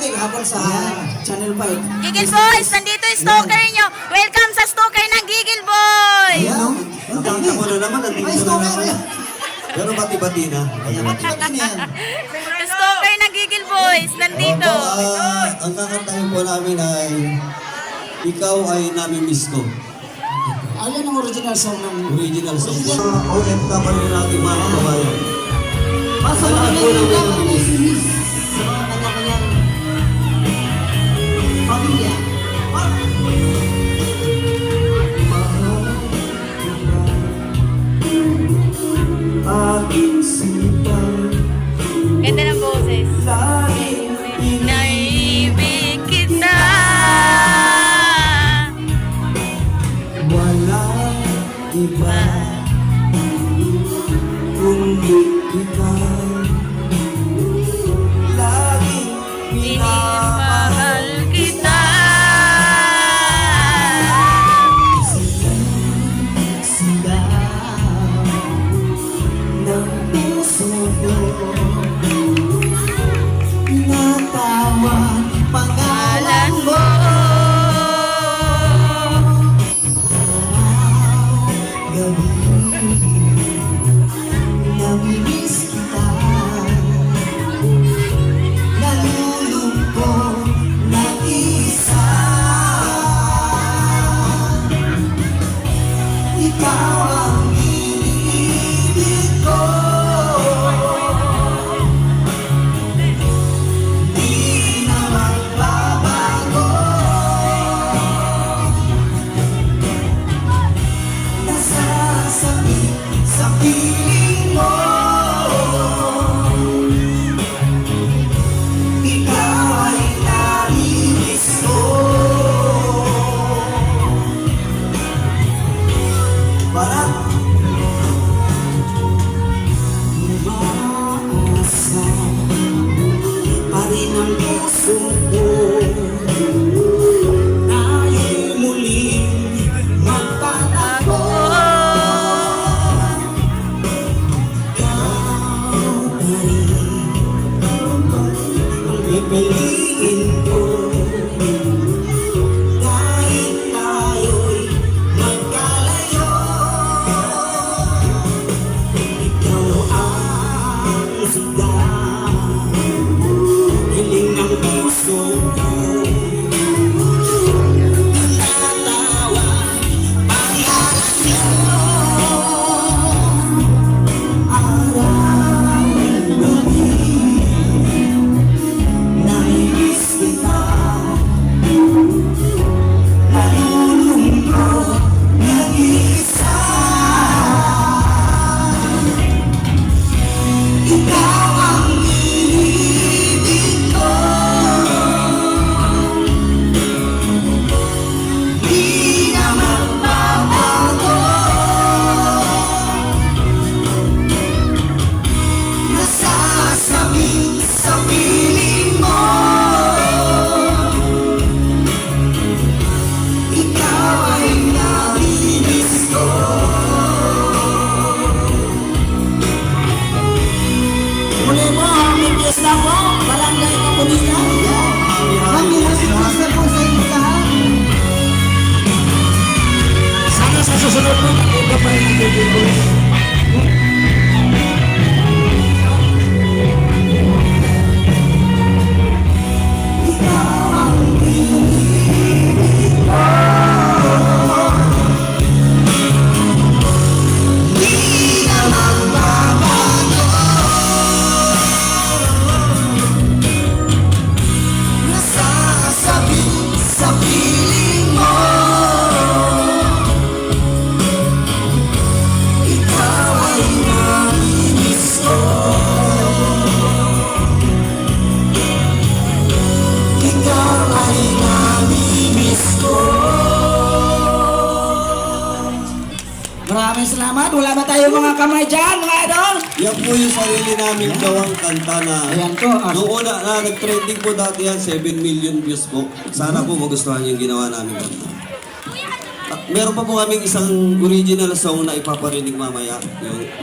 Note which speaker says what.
Speaker 1: bati hapon sa Channel 5.
Speaker 2: Gigil Boys, nandito yung stalker nyo. Welcome sa stalker ng Gigil Boys.
Speaker 1: Ayan,
Speaker 3: Nakita mo na naman,
Speaker 1: ay,
Speaker 3: nandito na
Speaker 1: stalker
Speaker 3: naman.
Speaker 1: yan.
Speaker 3: Pero bati-bati na.
Speaker 1: Bati-bati na yan.
Speaker 2: Yung stalker ng Gigil Boys, nandito.
Speaker 3: Ang kakantahin po namin ay Ikaw ay Nami-miss ko.
Speaker 1: Ayan ang original song ng...
Speaker 3: Original song po. OFW natin mga kababayan.
Speaker 1: Sa mga nangyayaman sa mga kanya-kanyang pamilya.
Speaker 3: Aking sintang
Speaker 2: Ganda ng boses.
Speaker 3: laging
Speaker 2: Naibig kita.
Speaker 3: walang iba kundi ikaw. Laging
Speaker 2: Minamahal kita.
Speaker 3: ng puso ko. Natawag
Speaker 2: Pangalan mo.
Speaker 3: Namimiss kita. Nalulungkot na isa. Ikaw ang iniibig ko. Di na magbabago. Nasasakit sa piling mo. Ikaw ay namimis ko. Parang umaasa pa rin ang puso ko. Tayo'y muling magtatagpo. Pipiliin ko kahit tayo'y magkalayo. Ikaw ang sigaw, hiling ng puso ko. Natatawa, pag-alas mo. Namimis kita. Nalulungkot nag-iisa. Ikaw ang iniibig ko. Di na magbabago. Nasasabi sa piling mo. Ikaw ay namimis ko. Muli mo, aming piyesta po, Barangay Kapulitan.
Speaker 1: Happy Christmas po sa inyo lahat.
Speaker 3: Sana sa susunod mo, ito pa rin ang Gigil Boys.
Speaker 1: Ikaw ang iniibig ko.
Speaker 3: Di na magbabago. Nasasabi sa piling mo. Ikaw ay namimis ko. Ikaw ay namimis ko.
Speaker 1: Maraming salamat. Wala ba tayo mga kamay dyan, mga idol?
Speaker 3: Yan po yung sarili namin gawang kanta na
Speaker 1: Ayan po.
Speaker 3: noong una na nag-trending po dati yan, 7 million views po. Sana po magustuhan yung ginawa namin kanta. At meron pa po kaming isang original song na ipaparinig mamaya. Yung